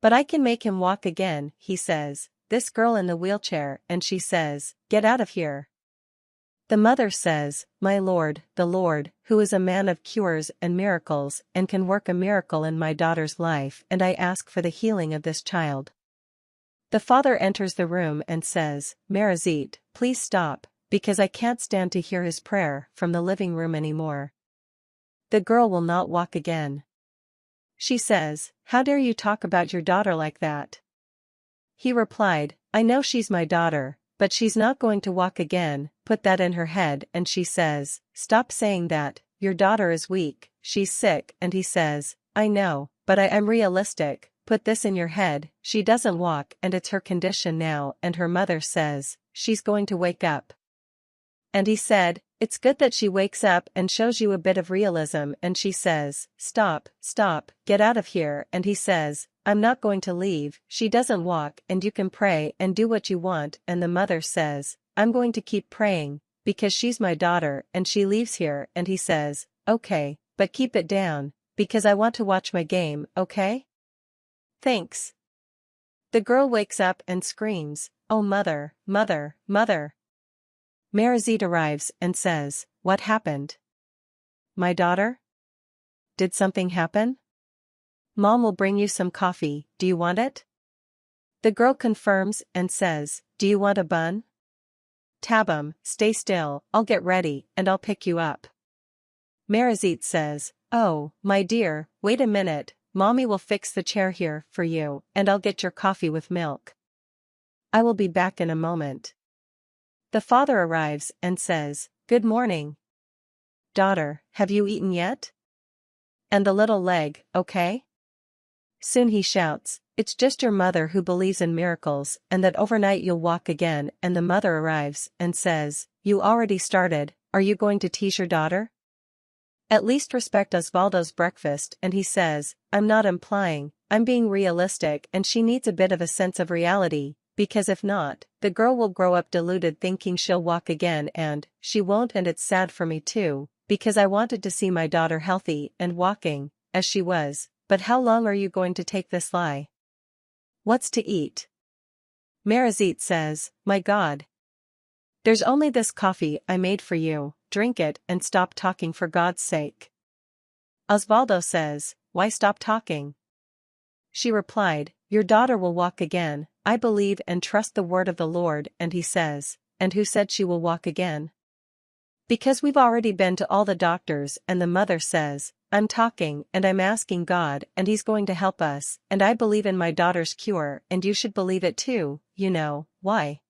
But I can make him walk again, he says, this girl in the wheelchair, and she says, get out of here. The mother says, my Lord, the Lord, who is a man of cures and miracles and can work a miracle in my daughter's life, and I ask for the healing of this child. The father enters the room and says, Marazit, please stop, because I can't stand to hear his prayer from the living room anymore. The girl will not walk again. She says, how dare you talk about your daughter like that? He replied, I know she's my daughter, but she's not going to walk again, put that in her head, and she says, stop saying that, your daughter is weak, she's sick, and he says, I know, but I am realistic, put this in your head, she doesn't walk and it's her condition now, and her mother says, she's going to wake up. And he said, it's good that she wakes up and shows you a bit of realism, and she says, stop, get out of here, and he says, I'm not going to leave, she doesn't walk and you can pray and do what you want, and the mother says, I'm going to keep praying, because she's my daughter, and she leaves here, and he says, okay, but keep it down, because I want to watch my game, okay? Thanks. The girl wakes up and screams, oh mother, mother, mother. Marazit arrives and says, what happened? My daughter? Did something happen? Mom will bring you some coffee, do you want it? The girl confirms and says, do you want a bun? Tabam, stay still, I'll get ready and I'll pick you up. Marazit says, oh, my dear, wait a minute, Mommy will fix the chair here for you and I'll get your coffee with milk. I will be back in a moment. The father arrives and says, good morning. Daughter, have you eaten yet? And the little leg, okay? Soon he shouts, it's just your mother who believes in miracles and that overnight you'll walk again, and the mother arrives and says, you already started, are you going to tease your daughter? At least respect Osvaldo's breakfast, and he says, I'm not implying, I'm being realistic, and she needs a bit of a sense of reality, because if not, the girl will grow up deluded thinking she'll walk again, and she won't, and it's sad for me too, because I wanted to see my daughter healthy and walking, as she was. But how long are you going to take this lie? What's to eat? Marazit says, my God. There's only this coffee I made for you, drink it and stop talking for God's sake. Osvaldo says, why stop talking? She replied, your daughter will walk again, I believe and trust the word of the Lord, and he says, and who said she will walk again? Because we've already been to all the doctors, and the mother says, I'm talking and I'm asking God and he's going to help us, and I believe in my daughter's cure and you should believe it too, you know, why?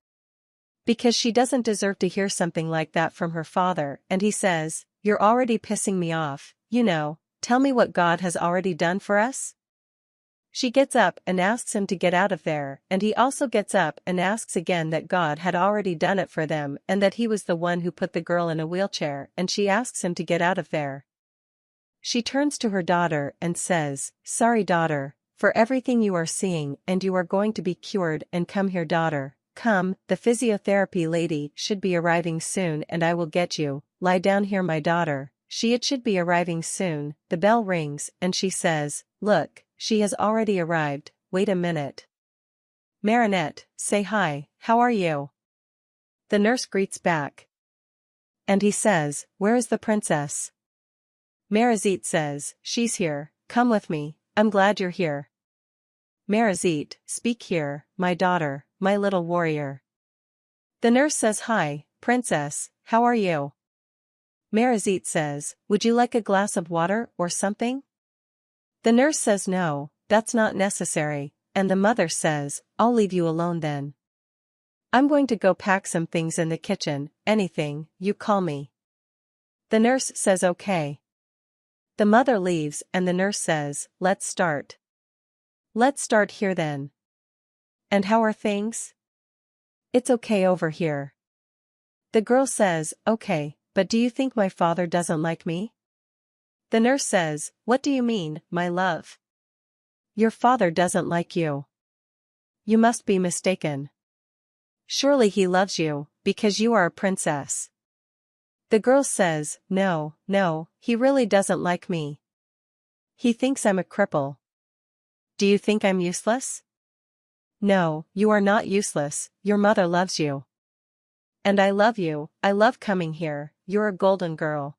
Because she doesn't deserve to hear something like that from her father, and he says, you're already pissing me off, you know, tell me what God has already done for us? She gets up and asks him to get out of there, and he also gets up and asks again that God had already done it for them and that he was the one who put the girl in a wheelchair, and she asks him to get out of there. She turns to her daughter and says, sorry daughter, for everything you are seeing, and you are going to be cured, and come here daughter, come, the physiotherapy lady should be arriving soon and I will get you, lie down here my daughter, it should be arriving soon, the bell rings and she says, look, she has already arrived, wait a minute. Marinette, say hi, how are you? The nurse greets back. And he says, where is the princess? Marazit says, she's here, come with me, I'm glad you're here. Marazit, speak here, my daughter, my little warrior. The nurse says, hi, princess, how are you? Marazit says, would you like a glass of water or something? The nurse says no, that's not necessary, and the mother says, I'll leave you alone then. I'm going to go pack some things in the kitchen, anything, you call me. The nurse says okay. The mother leaves and the nurse says, let's start. Let's start here then. And how are things? It's okay over here. The girl says, okay, but do you think my father doesn't like me? The nurse says, what do you mean, my love? Your father doesn't like you. You must be mistaken. Surely he loves you, because you are a princess. The girl says, no, he really doesn't like me. He thinks I'm a cripple. Do you think I'm useless? No, you are not useless, your mother loves you. And I love you, I love coming here, you're a golden girl.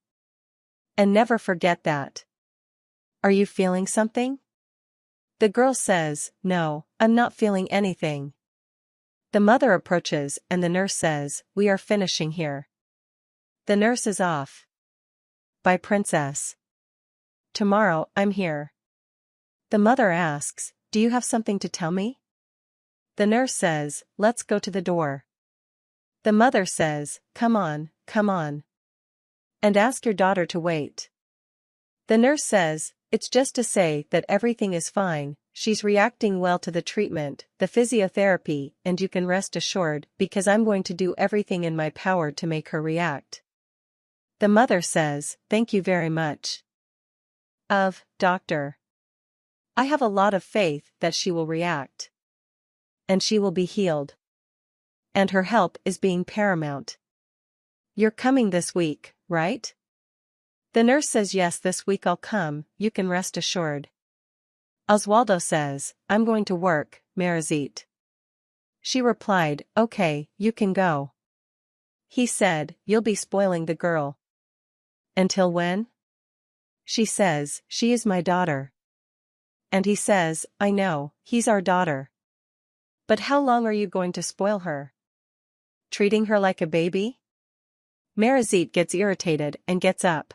And never forget that. Are you feeling something? The girl says, no, I'm not feeling anything. The mother approaches and the nurse says, we are finishing here. The nurse is off. Bye, princess. Tomorrow, I'm here. The mother asks, do you have something to tell me? The nurse says, let's go to the door. The mother says, come on, and ask your daughter to wait. The nurse says, it's just to say that everything is fine, she's reacting well to the treatment, the physiotherapy, and you can rest assured because I'm going to do everything in my power to make her react. The mother says, thank you very much. Doctor. I have a lot of faith that she will react. And she will be healed. And her help is being paramount. You're coming this week, right? The nurse says yes, this week I'll come, you can rest assured. Oswaldo says, I'm going to work, Marizit. She replied, okay, you can go. He said, you'll be spoiling the girl. Until when? She says, she is my daughter. And he says, I know, he's our daughter. But how long are you going to spoil her? Treating her like a baby? Marizit gets irritated and gets up.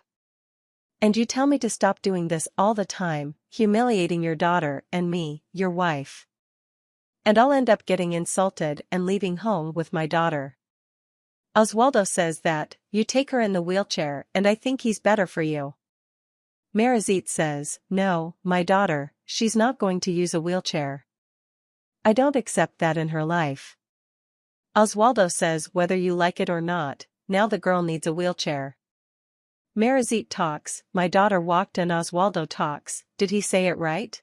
And you tell me to stop doing this all the time, humiliating your daughter and me, your wife. And I'll end up getting insulted and leaving home with my daughter. Oswaldo says that, you take her in the wheelchair and I think he's better for you. Marizit says, no, my daughter, she's not going to use a wheelchair. I don't accept that in her life. Oswaldo says whether you like it or not, now the girl needs a wheelchair. Marizit talks, my daughter walked and Oswaldo talks, did he say it right?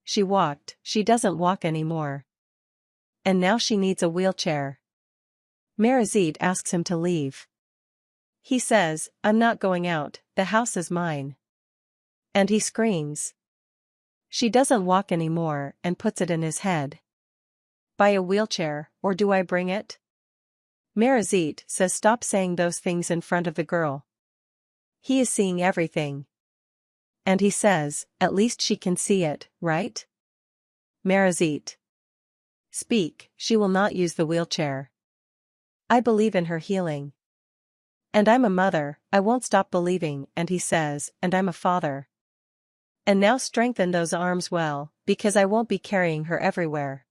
She walked, she doesn't walk anymore. And now she needs a wheelchair. Marizit asks him to leave. He says, I'm not going out, the house is mine. And he screams. She doesn't walk anymore and puts it in his head. Buy a wheelchair, or do I bring it? Marizit says stop saying those things in front of the girl. He is seeing everything. And he says, at least she can see it, right? Marizit. Speak, she will not use the wheelchair. I believe in her healing. And I'm a mother, I won't stop believing, and he says, and I'm a father. And now strengthen those arms well, because I won't be carrying her everywhere.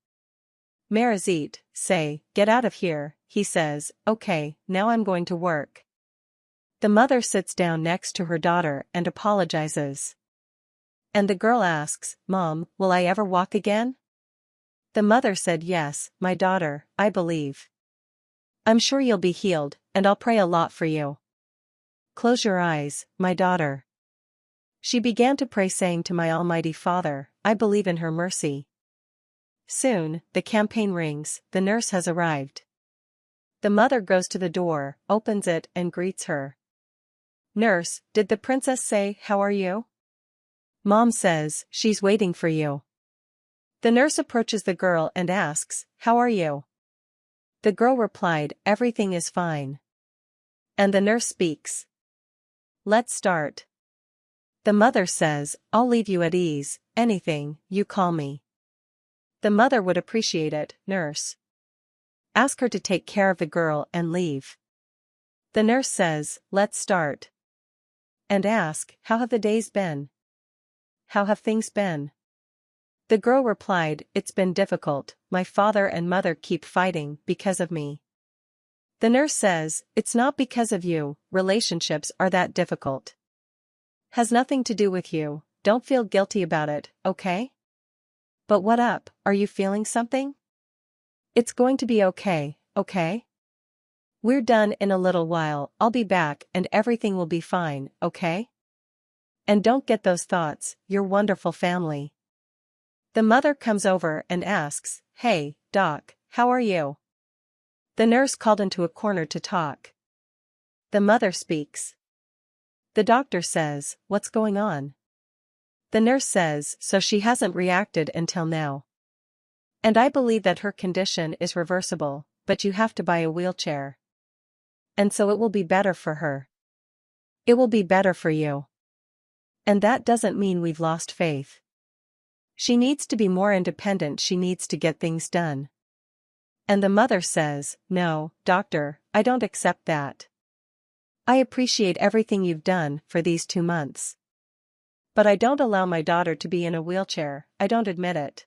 Marizit, say, get out of here, he says, okay, now I'm going to work. The mother sits down next to her daughter and apologizes. And the girl asks, Mom, will I ever walk again? The mother said yes, my daughter, I believe. I'm sure you'll be healed, and I'll pray a lot for you. Close your eyes, my daughter. She began to pray saying to my Almighty Father, I believe in her mercy. Soon, the campaign rings, the nurse has arrived. The mother goes to the door, opens it and greets her. Nurse, did the princess say, how are you? Mom says, she's waiting for you. The nurse approaches the girl and asks, how are you? The girl replied, everything is fine. And the nurse speaks. Let's start. The mother says, I'll leave you at ease, anything, you call me. The mother would appreciate it, nurse. Ask her to take care of the girl and leave. The nurse says, let's start. And ask, how have the days been? How have things been? The girl replied, it's been difficult, my father and mother keep fighting because of me. The nurse says, it's not because of you, relationships are that difficult. Has nothing to do with you, don't feel guilty about it, okay? But what up, are you feeling something? It's going to be okay, okay? We're done in a little while, I'll be back and everything will be fine, okay? And don't get those thoughts, you're wonderful family. The mother comes over and asks, hey, doc, how are you? The nurse called into a corner to talk. The mother speaks. The doctor says, what's going on? The nurse says, so she hasn't reacted until now. And I believe that her condition is reversible, but you have to buy a wheelchair. And so it will be better for her. It will be better for you. And that doesn't mean we've lost faith. She needs to be more independent, she needs to get things done. And the mother says, no, doctor, I don't accept that. I appreciate everything you've done for these 2 months. But I don't allow my daughter to be in a wheelchair, I don't admit it.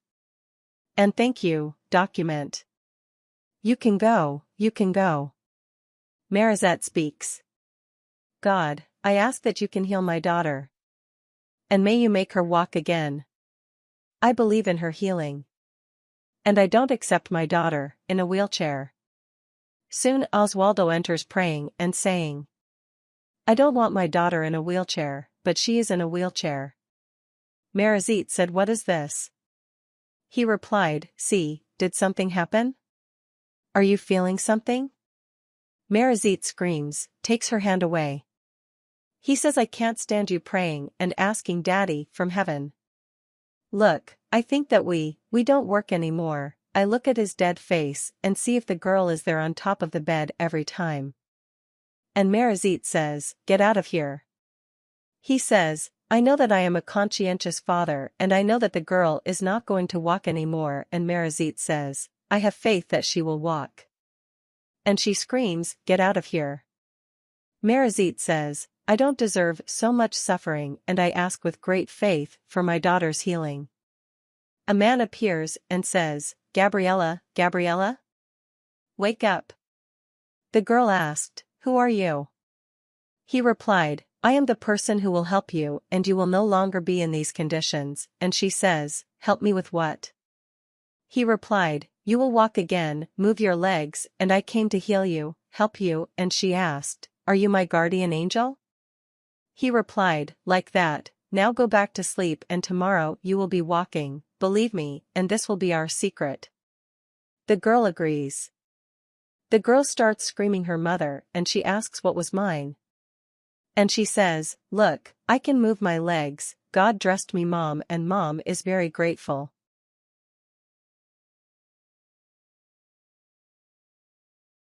And thank you, document. You can go, you can go. Marizette speaks. God, I ask that you can heal my daughter. And may you make her walk again. I believe in her healing. And I don't accept my daughter in a wheelchair. Soon Oswaldo enters praying and saying, I don't want my daughter in a wheelchair, but she is in a wheelchair. Marizette said, what is this? He replied, see, did something happen? Are you feeling something? Marizette screams, takes her hand away. He says, I can't stand you praying and asking Daddy from heaven. Look, I think that we don't work anymore. I look at his dead face and see if the girl is there on top of the bed every time. And Marizette says, get out of here. He says, I know that I am a conscientious father and I know that the girl is not going to walk anymore, and Marizette says, I have faith that she will walk. And she screams, get out of here. Marizette says, I don't deserve so much suffering and I ask with great faith for my daughter's healing. A man appears and says, Gabriella, Gabriella? Wake up. The girl asked, who are you? He replied, I am the person who will help you and you will no longer be in these conditions, and she says, help me with what? He replied, you will walk again, move your legs, and I came to heal you, help you, and she asked, are you my guardian angel? He replied, like that, now go back to sleep and tomorrow you will be walking, believe me, and this will be our secret. The girl agrees. The girl starts screaming her mother and she asks what was mine. And she says, look, I can move my legs, God dressed me mom and mom is very grateful.